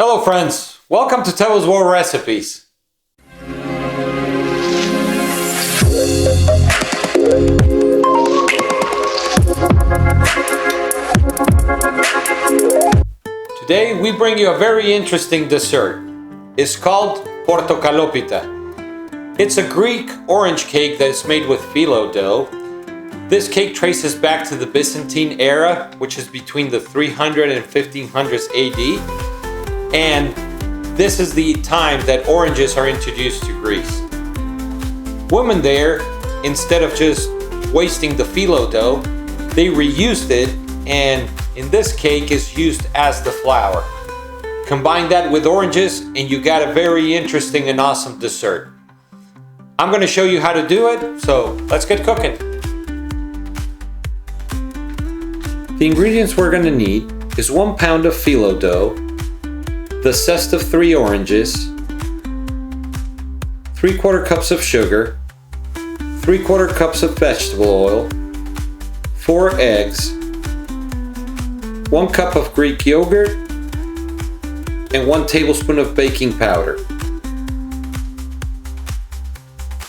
Hello friends, welcome to Tebo's World Recipes. Today we bring you a very interesting dessert. It's called Portokalopita. It's a Greek orange cake that is made with phyllo dough. This cake traces back to the Byzantine era, which is between the 300 and 1500s AD. And this is the time that oranges are introduced to Greece. Women there, instead of just wasting the phyllo dough, they reused it, and in this cake is used as the flour. Combine that with oranges and you got a very interesting and awesome dessert. I'm going to show you how to do it, so let's get cooking. The ingredients we're going to need is 1 pound of phyllo dough, the zest of 3 oranges, 3/4 cups of sugar, 3/4 cups of vegetable oil, 4 eggs, 1 cup of Greek yogurt, and 1 tablespoon of baking powder.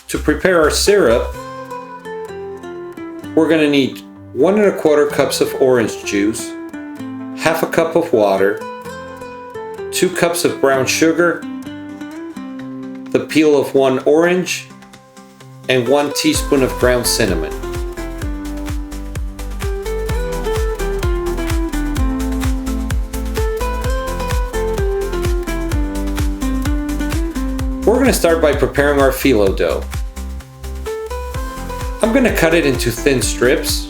To prepare our syrup, we're going to need 1 1/4 cups of orange juice, half a cup of water, 2 cups of brown sugar, the peel of 1 orange, and 1 teaspoon of ground cinnamon. We're going to start by preparing our phyllo dough. I'm going to cut it into thin strips.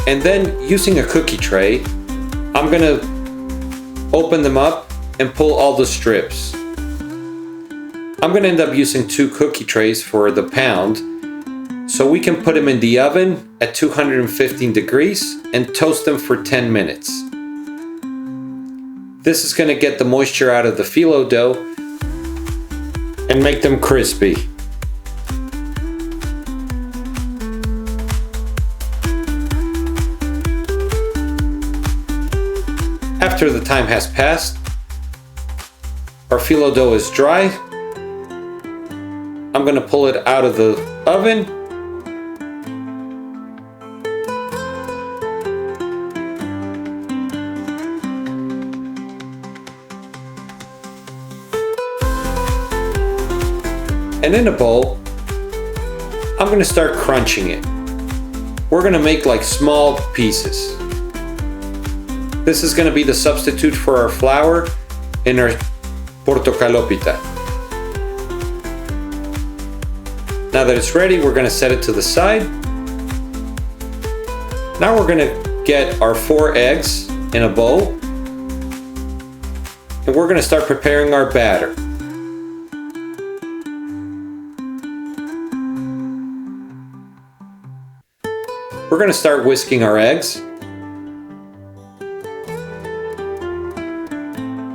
And then, using a cookie tray, I'm going to open them up and pull all the strips. I'm going to end up using 2 cookie trays for the pound, so we can put them in the oven at 215 degrees and toast them for 10 minutes. This is going to get the moisture out of the phyllo dough and make them crispy. After the time has passed, our phyllo dough is dry. I'm going to pull it out of the oven. And in a bowl, I'm going to start crunching it. We're going to make like small pieces. This is going to be the substitute for our flour in our Portokalopita. Now that it's ready, we're going to set it to the side. Now we're going to get our 4 eggs in a bowl, and we're going to start preparing our batter. We're going to start whisking our eggs.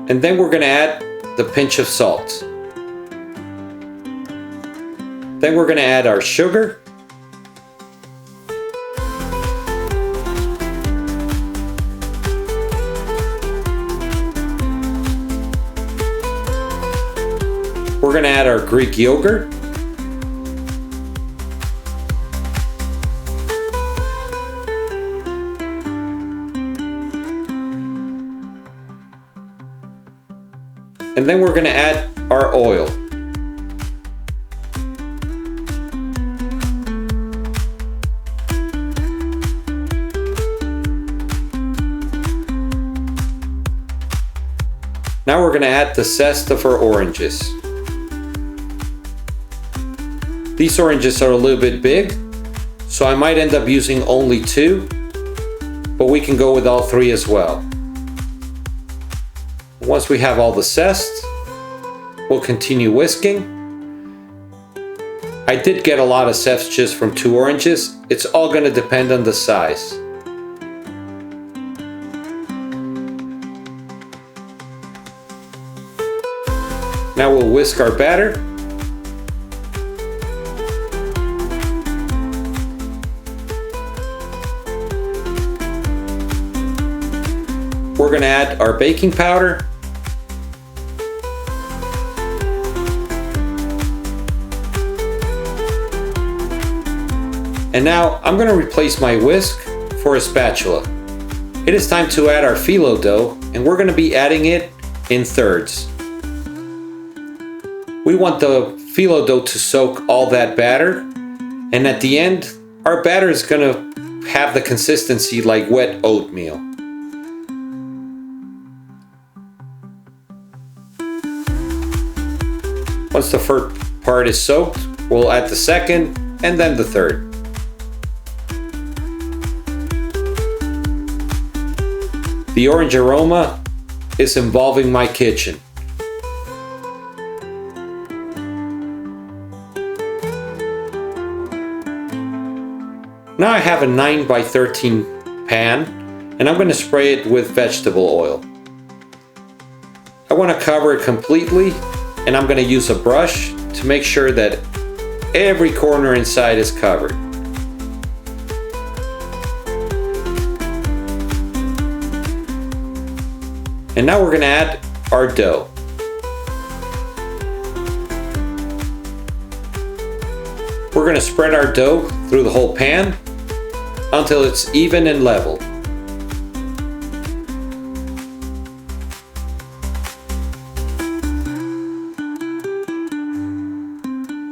And then we're going to add the pinch of salt. Then we're going to add our sugar. We're going to add our Greek yogurt. And then we're going to add our oil. Now we're going to add the zest of our oranges. These oranges are a little bit big, so I might end up using only 2, but we can go with all 3 as well. Once we have all the zest, we'll continue whisking. I did get a lot of zest just from 2 oranges. It's all going to depend on the size. Now we'll whisk our batter. we're going to add our baking powder. And now I'm going to replace my whisk for a spatula. It is time to add our phyllo dough, and we're going to be adding it in thirds. We want the phyllo dough to soak all that batter, and at the end, our batter is going to have the consistency like wet oatmeal. Once the first part is soaked, we'll add the second and then the third. The orange aroma is involving my kitchen. Now I have a 9 by 13 pan, and I'm going to spray it with vegetable oil. I want to cover it completely, and I'm going to use a brush to make sure that every corner inside is covered. And now we're going to add our dough. We're going to spread our dough through the whole pan until it's even and level.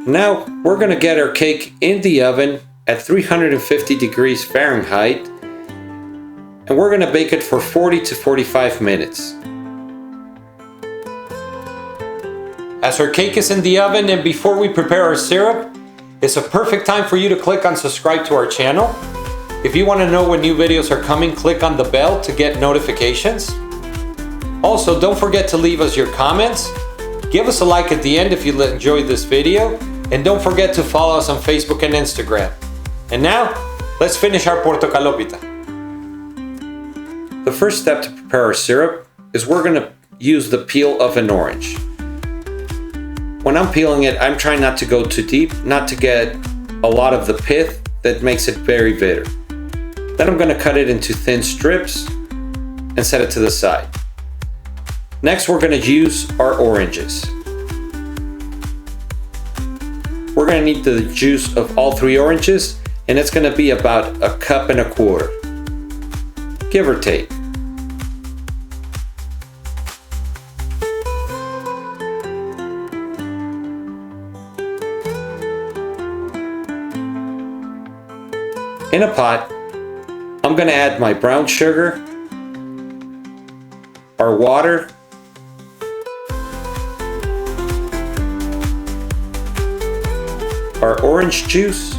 Now we're going to get our cake in the oven at 350 degrees Fahrenheit, and we're going to bake it for 40 to 45 minutes. As our cake is in the oven and before we prepare our syrup, it's a perfect time for you to click on subscribe to our channel. If you want to know when new videos are coming, click on the bell to get notifications. Also, don't forget to leave us your comments. Give us a like at the end if you enjoyed this video. And don't forget to follow us on Facebook and Instagram. And now, let's finish our Portokalopita. The first step to prepare our syrup is we're going to use the peel of an orange. When I'm peeling it, I'm trying not to go too deep, not to get a lot of the pith that makes it very bitter. Then I'm going to cut it into thin strips and set it to the side. Next, we're going to use our oranges. We're going to need the juice of all 3 oranges, and it's going to be about 1.25 cups, give or take. In a pot, I'm going to add my brown sugar, our water, our orange juice.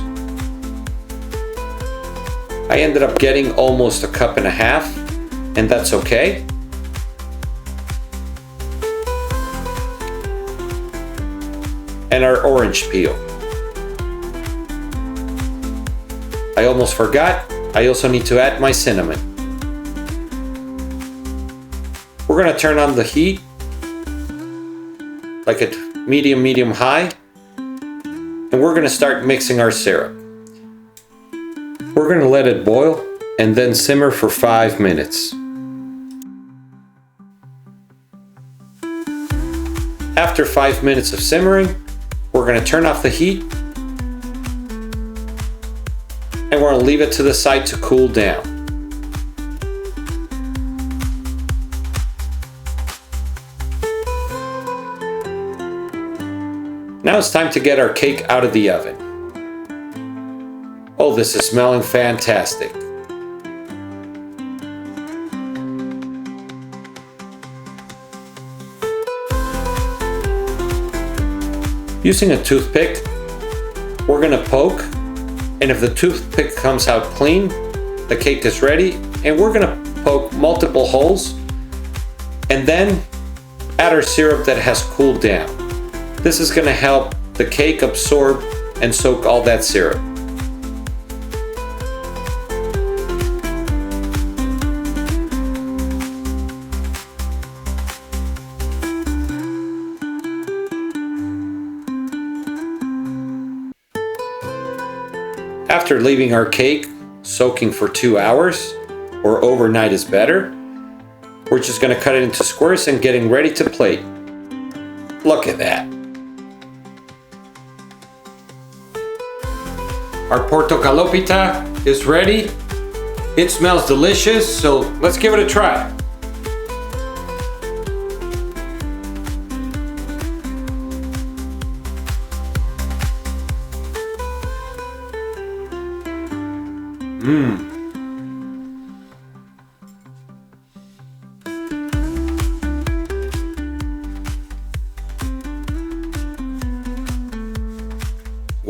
I ended up getting almost 1.5 cups, and that's okay. And our orange peel. I almost forgot, I also need to add my cinnamon. We're going to turn on the heat, like at medium high, and we're going to start mixing our syrup. We're going to let it boil and then simmer for 5 minutes. After 5 minutes of simmering, we're going to turn off the heat and we're going to leave it to the side to cool down. Now it's time to get our cake out of the oven. Oh, this is smelling fantastic. Using a toothpick, we're going to poke, and if the toothpick comes out clean, the cake is ready, and we're going to poke multiple holes and then add our syrup that has cooled down. This is going to help the cake absorb and soak all that syrup. After leaving our cake soaking for 2 hours, or overnight is better, We're just gonna cut it into squares and getting ready to plate. Look at that. Our Portokalopita is ready. It smells delicious, so let's give it a try.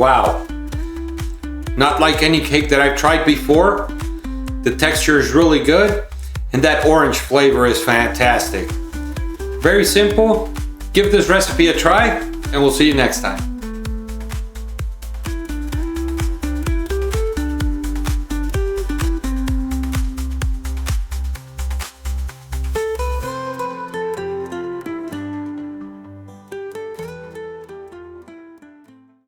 Wow. Not like any cake that I've tried before. The texture is really good and that orange flavor is fantastic. Very simple. Give this recipe a try and we'll see you next time.